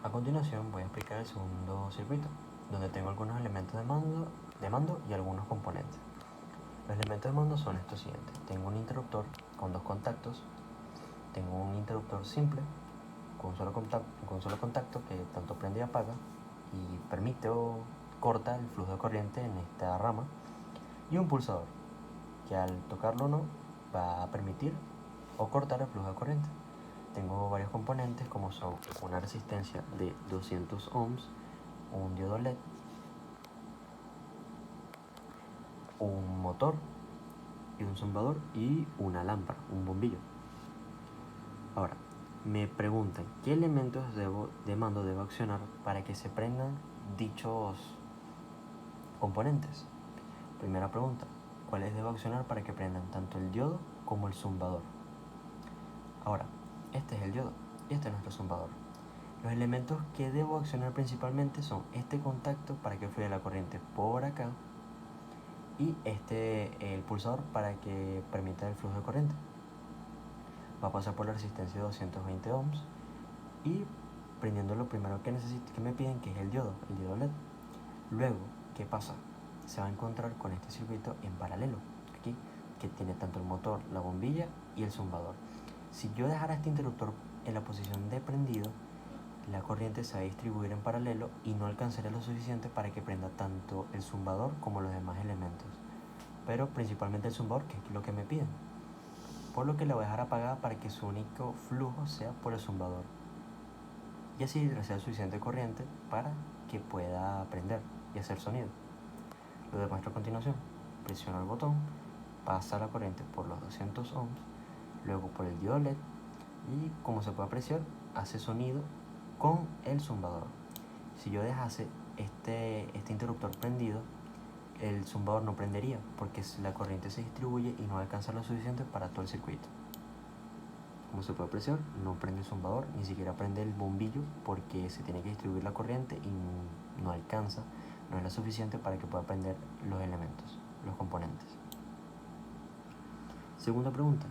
A continuación voy a explicar el segundo circuito, donde tengo algunos elementos de mando y algunos componentes. Los elementos de mando son estos siguientes. Tengo un interruptor con dos contactos, tengo un interruptor simple con un solo contacto que tanto prende y apaga y permite o corta el flujo de corriente en esta rama, y un pulsador que al tocarlo o no va a permitir o cortar el flujo de corriente. Tengo varios componentes como son una resistencia de 200 ohms, un diodo LED, un motor y un zumbador y una lámpara, un bombillo. Ahora, me preguntan qué elementos de mando debo accionar para que se prendan dichos componentes. Primera pregunta, ¿cuáles debo accionar para que prendan tanto el diodo como el zumbador? Ahora, este es el diodo y este es nuestro zumbador. Los elementos que debo accionar principalmente son este contacto para que fluya la corriente por acá y el pulsador para que permita el flujo de corriente. Va a pasar por la resistencia de 220 ohms y prendiendo lo primero que me piden, que es el diodo LED. Luego, ¿qué pasa? Se va a encontrar con este circuito en paralelo, aquí, que tiene tanto el motor, la bombilla y el zumbador. Si yo dejara este interruptor en la posición de prendido, la corriente se va a distribuir en paralelo y no alcanzaría lo suficiente para que prenda tanto el zumbador como los demás elementos, pero principalmente el zumbador, que es lo que me piden, por lo que la voy a dejar apagada para que su único flujo sea por el zumbador y así recibir suficiente corriente para que pueda prender y hacer sonido. Lo demuestro a continuación. Presiono el botón, pasa la corriente por los 200 ohms, luego por el diodo LED y, como se puede apreciar, hace sonido con el zumbador. Si yo dejase este interruptor prendido, el zumbador no prendería porque la corriente se distribuye y no alcanza lo suficiente para todo el circuito. Como se puede apreciar, no prende el zumbador, ni siquiera prende el bombillo porque se tiene que distribuir la corriente y no alcanza, no es lo suficiente para que pueda prender los elementos, los componentes. Segunda pregunta,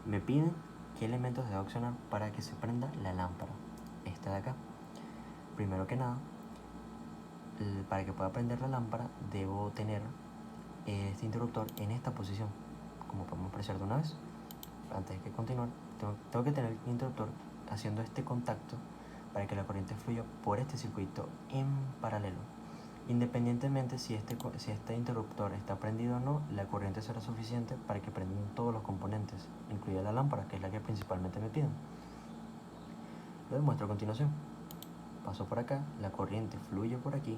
me piden qué elementos debo accionar para que se prenda la lámpara, esta de acá. Primero que nada, para que pueda prender la lámpara debo tener este interruptor en esta posición, como podemos apreciar de una vez. Antes de continuar, tengo que tener el interruptor haciendo este contacto para que la corriente fluya por este circuito en paralelo. Independientemente si este interruptor está prendido o no, la corriente será suficiente para que prendan todos los componentes, incluida la lámpara, que es la que principalmente me piden. Lo demuestro a continuación. Paso por acá, la corriente fluye por aquí,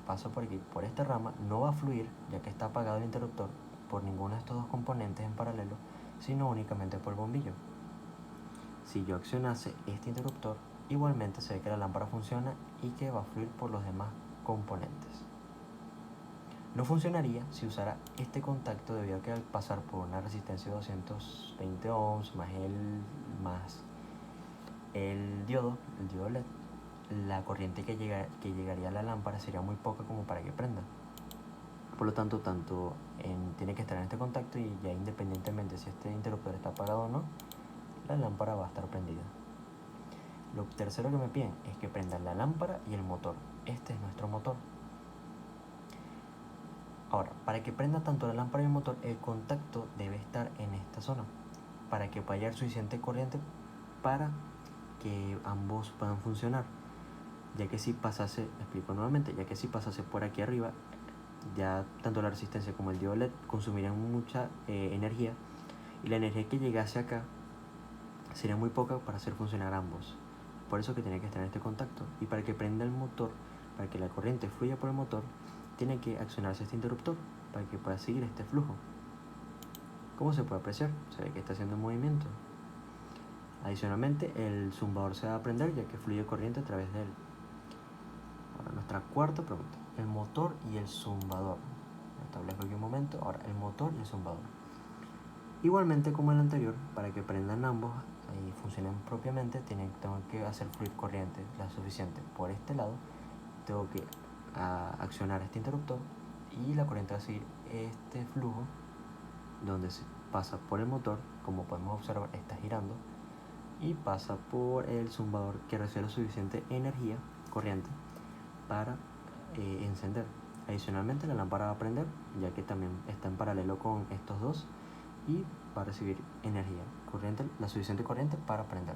paso por aquí, por esta rama, no va a fluir ya que está apagado el interruptor por ninguno de estos dos componentes en paralelo, sino únicamente por el bombillo. Si yo accionase este interruptor, igualmente se ve que la lámpara funciona y que va a fluir por los demás componentes. No funcionaría si usara este contacto debido a que al pasar por una resistencia de 220 ohms más el diodo LED, la corriente que llegaría a la lámpara sería muy poca como para que prenda. Por lo tanto, tiene que estar en este contacto y ya independientemente si este interruptor está apagado o no, la lámpara va a estar prendida. Lo tercero que me piden es que prenda la lámpara y el motor. Este es nuestro motor. Ahora, para que prenda tanto la lámpara y el motor, el contacto debe estar en esta zona para que pueda llegar suficiente corriente para que ambos puedan funcionar. Ya que si pasase, explico nuevamente, ya que si pasase por aquí arriba, ya tanto la resistencia como el diodo LED consumirían mucha energía y la energía que llegase acá sería muy poca para hacer funcionar ambos. Por eso que tiene que estar en este contacto. Y para que prenda el motor, para que la corriente fluya por el motor, tiene que accionarse este interruptor para que pueda seguir este flujo. Como se puede apreciar, se ve que está haciendo un movimiento. Adicionalmente, el zumbador se va a prender ya que fluye corriente a través de él. Ahora, nuestra cuarta pregunta, el motor y el zumbador. Lo establezco aquí un momento. Ahora, el motor y el zumbador. Igualmente como el anterior, para que prendan ambos y funcionen propiamente, tengo que hacer fluir corriente la suficiente por este lado. Tengo que accionar este interruptor y la corriente va a seguir este flujo donde se pasa por el motor. Como podemos observar, está girando y pasa por el zumbador que recibe la suficiente energía, corriente, para encender. Adicionalmente, la lámpara va a prender, ya que también está en paralelo con estos dos, y va a recibir energía, corriente, la suficiente corriente para prender.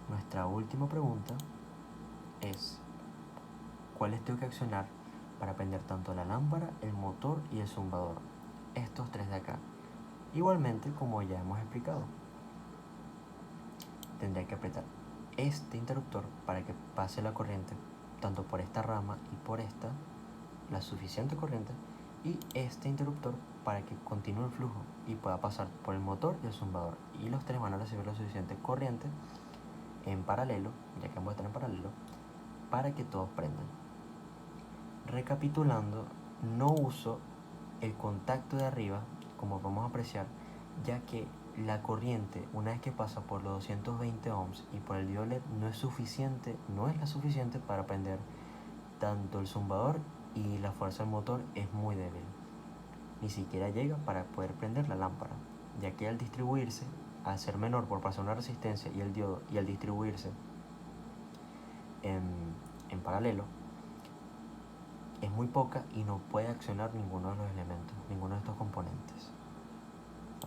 Nuestra última pregunta es: ¿cuáles tengo que accionar para prender tanto la lámpara, el motor y el zumbador? Estos tres de acá. Igualmente, como ya hemos explicado, tendré que apretar este interruptor para que pase la corriente tanto por esta rama y por esta, la suficiente corriente, y este interruptor para que continúe el flujo y pueda pasar por el motor y el zumbador, y los tres van a recibir la suficiente corriente en paralelo, ya que ambos están en paralelo, para que todos prendan. Recapitulando, no uso el contacto de arriba, como podemos apreciar, ya que la corriente, una vez que pasa por los 220 ohms y por el diodo LED, no es la suficiente para prender tanto el zumbador, y la fuerza del motor es muy débil. Ni siquiera llega para poder prender la lámpara, ya que al distribuirse, al ser menor por pasar una resistencia y el diodo, y al distribuirse en paralelo, es muy poca y no puede accionar ninguno de los elementos, ninguno de estos componentes.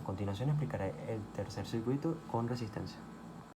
A continuación explicaré el tercer circuito con resistencia.